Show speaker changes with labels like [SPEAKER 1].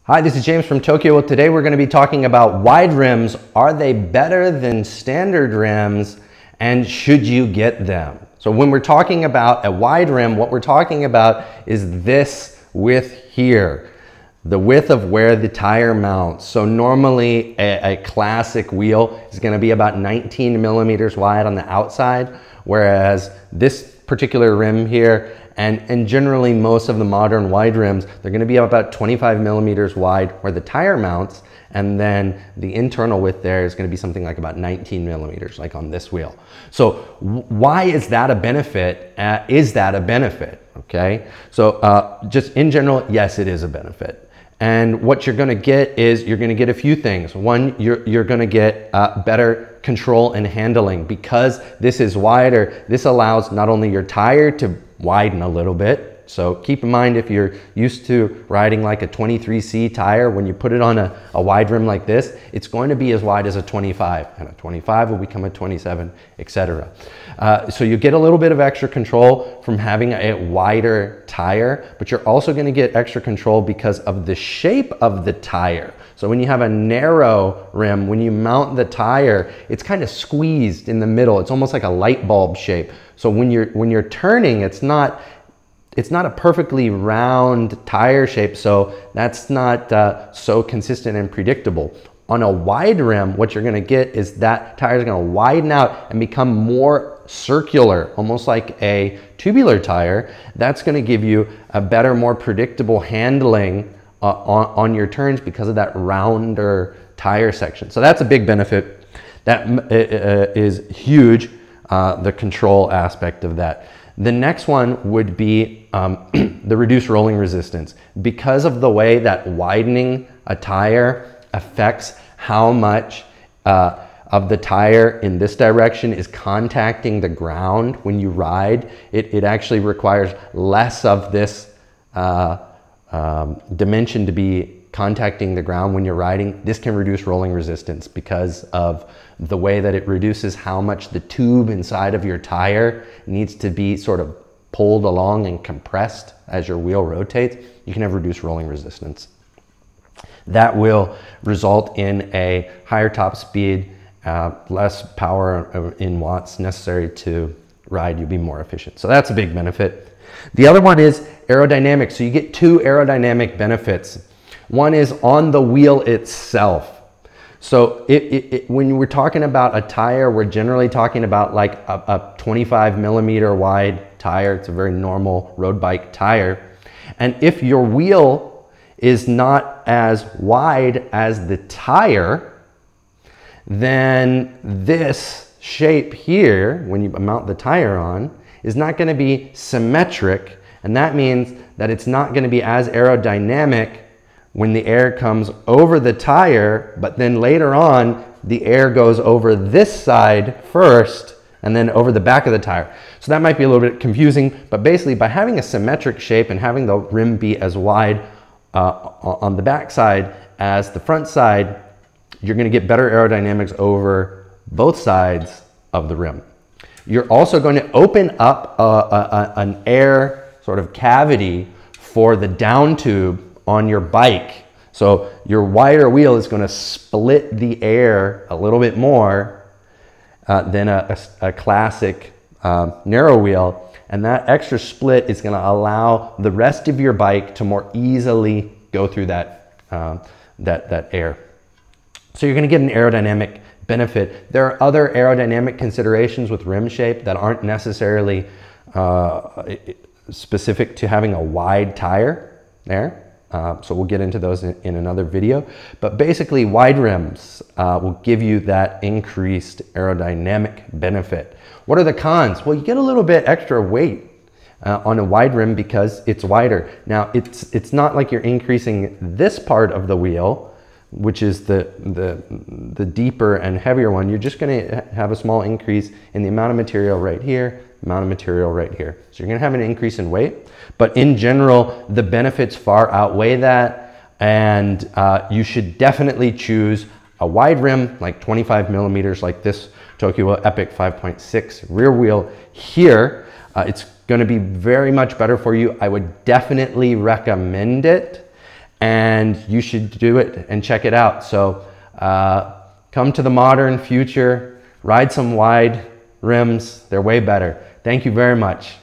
[SPEAKER 1] Hi, this is James from Tokyowheel. Today we're going to be talking about wide rims. Are they better than standard rims, and should you get them? So when we're talking about a wide rim, what we're talking about is this width here, the width of where the tire mounts. So normally a classic wheel is going to be about 19 millimeters wide on the outside, whereas this particular rim here and generally most of the modern wide rims, they're going to be about 25 millimeters wide where the tire mounts, and then the internal width there is going to be something like about 19 millimeters, like on this wheel. So why is that a benefit? Is that a benefit? Okay, so just in general, yes, it is a benefit. And what you're going to get is you're going to get a few things. One, you're going to get better control and handling. Because this is wider, this allows not only your tire to widen a little bit. So keep in mind, if you're used to riding like a 23C tire, when you put it on a wide rim like this, it's going to be as wide as a 25, and a 25 will become a 27, etc. So you get a little bit of extra control from having a wider tire, but you're also going to get extra control because of the shape of the tire. So when you have a narrow rim, when you mount the tire, it's kind of squeezed in the middle. It's almost like a light bulb shape. So when you're turning, it's not a perfectly round tire shape, so that's not so consistent and predictable. On a wide rim, what you're going to get is that tire is going to widen out and become more circular, almost like a tubular tire. That's going to give you a better, more predictable handling on your turns because of that rounder tire section. So that's a big benefit. That is huge, the control aspect of that. The next one would be the reduced rolling resistance. Because of the way that widening a tire affects how much of the tire in this direction is contacting the ground when you ride, it actually requires less of this dimension to be contacting the ground when you're riding. This can reduce rolling resistance because of the way that it reduces how much the tube inside of your tire needs to be sort of pulled along and compressed as your wheel rotates. You can have reduced rolling resistance. That will result in a higher top speed, less power in watts necessary to ride. You'll be more efficient. So that's a big benefit. The other one is aerodynamics. So you get two aerodynamic benefits. One is on the wheel itself. So when we're talking about a tire, we're generally talking about like a 25 millimeter wide tire. It's a very normal road bike tire. And if your wheel is not as wide as the tire, then this shape here, when you mount the tire on, is not going to be symmetric. And that means that it's not going to be as aerodynamic when the air comes over the tire, but then later on, the air goes over this side first and then over the back of the tire. So that might be a little bit confusing, but basically by having a symmetric shape and having the rim be as wide on the back side as the front side, you're gonna get better aerodynamics over both sides of the rim. You're also going to open up an air sort of cavity for the down tube on your bike. So your wider wheel is going to split the air a little bit more than a classic narrow wheel. And that extra split is going to allow the rest of your bike to more easily go through that air. So you're going to get an aerodynamic benefit. There are other aerodynamic considerations with rim shape that aren't necessarily specific to having a wide tire there. So we'll get into those in another video. But basically, wide rims will give you that increased aerodynamic benefit. What are the cons? Well, you get a little bit extra weight on a wide rim because it's wider. Now, it's not like you're increasing this part of the wheel, which is the deeper and heavier one. You're just going to have a small increase in the amount of material right here, amount of material right here. So you're going to have an increase in weight, but in general, the benefits far outweigh that, and you should definitely choose a wide rim, like 25 millimeters, like this Tokyowheel Epic 5.6 rear wheel here. It's going to be very much better for you. I would definitely recommend it. and you should do it and check it out. So come to the modern future, ride some wide rims. They're way better. Thank you very much.